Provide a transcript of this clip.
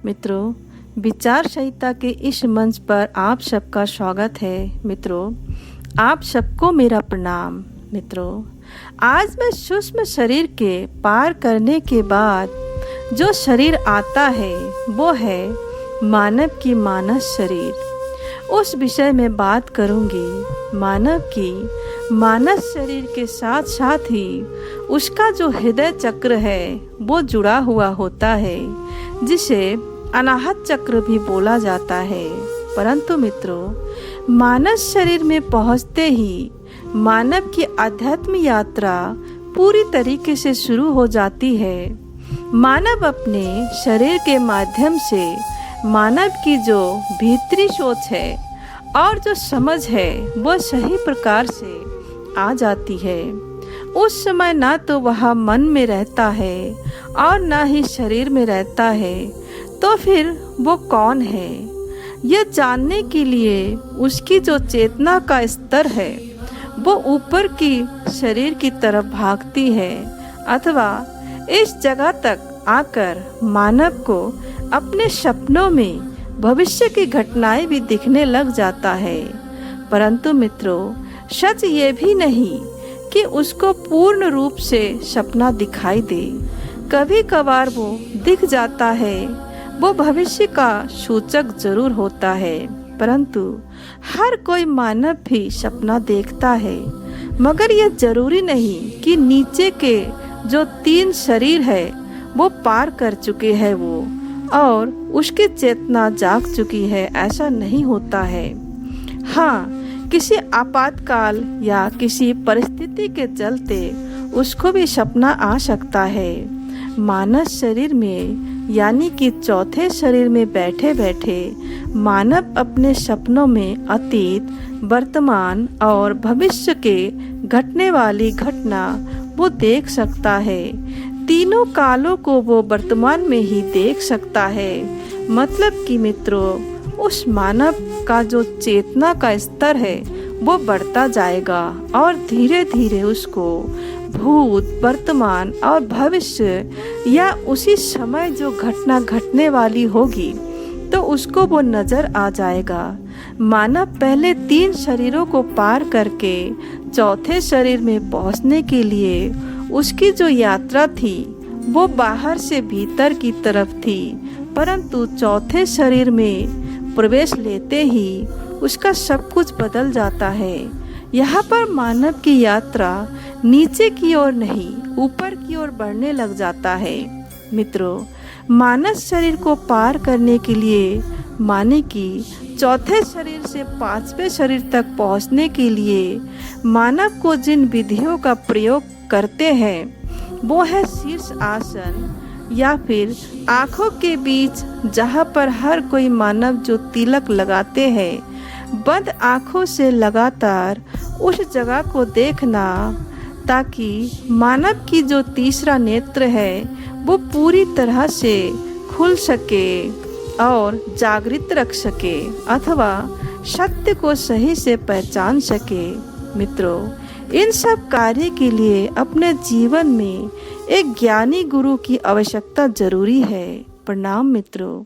मित्रों, विचार संहिता के इस मंच पर आप सबका स्वागत है। मित्रों, आप सबको मेरा प्रणाम। मित्रों, आज मैं सूक्ष्म शरीर के पार करने के बाद जो शरीर आता है वो है मानव की मानस शरीर। उस विषय में बात करूंगी। मानव की मानस शरीर के साथ साथ ही उसका जो हृदय चक्र है वो जुड़ा हुआ होता है, जिसे अनाहत चक्र भी बोला जाता है। परंतु मित्रों, मानस शरीर में पहुंचते ही मानव की आध्यात्म यात्रा पूरी तरीके से शुरू हो जाती है। मानव अपने शरीर के माध्यम से मानव की जो भीतरी सोच है और जो समझ है वो सही प्रकार से आ जाती है। उस समय ना तो वह मन में रहता है और ना ही शरीर में रहता है, तो फिर वो कौन है? यह जानने के लिए उसकी जो चेतना का स्तर है वो ऊपर की शरीर की तरफ भागती है, अथवा इस जगह तक आकर मानव को अपने सपनों में भविष्य की घटनाएं भी दिखने लग जाता है। परंतु मित्रों, सच ये भी नहीं कि उसको पूर्ण रूप से सपना दिखाई दे। कभी कभार वो दिख जाता है, वो भविष्य का सूचक जरूर होता है। परंतु हर कोई मानव भी सपना देखता है, मगर यह जरूरी नहीं कि नीचे के जो 3 शरीर है वो पार कर चुके हैं वो और उसकी चेतना जाग चुकी है, ऐसा नहीं होता है। हाँ, किसी आपातकाल या किसी परिस्थिति के चलते उसको भी सपना आ सकता है। मानस शरीर में यानी कि चौथे शरीर में बैठे बैठे मानव अपने सपनों में अतीत, वर्तमान और भविष्य के घटने वाली घटना वो देख सकता है। तीनों कालों को वो वर्तमान में ही देख सकता है। मतलब कि मित्रों, उस मानव का जो चेतना का स्तर है वो बढ़ता जाएगा और धीरे धीरे उसको भूत, वर्तमान और भविष्य या उसी समय जो घटना घटने वाली होगी तो उसको वो नजर आ जाएगा। मानव पहले 3 शरीरों को पार करके चौथे शरीर में पहुंचने के लिए उसकी जो यात्रा थी वो बाहर से भीतर की तरफ थी, परंतु चौथे शरीर में प्रवेश लेते ही उसका सब कुछ बदल जाता है। यहाँ पर मानव की यात्रा नीचे की ओर नहीं ऊपर की ओर बढ़ने लग जाता है। मित्रों, मानस शरीर को पार करने के लिए माने कि चौथे शरीर से 5वें शरीर तक पहुँचने के लिए मानव को जिन विधियों का प्रयोग करते हैं वो है शीर्ष आसन, या फिर आँखों के बीच जहाँ पर हर कोई मानव जो तिलक लगाते हैं, बंद आँखों से लगातार उस जगह को देखना, ताकि मानव की जो तीसरा नेत्र है वो पूरी तरह से खुल सके और जागृत रख सके, अथवा सत्य को सही से पहचान सके। मित्रों, इन सब कार्य के लिए अपने जीवन में एक ज्ञानी गुरु की आवश्यकता जरूरी है। प्रणाम मित्रों।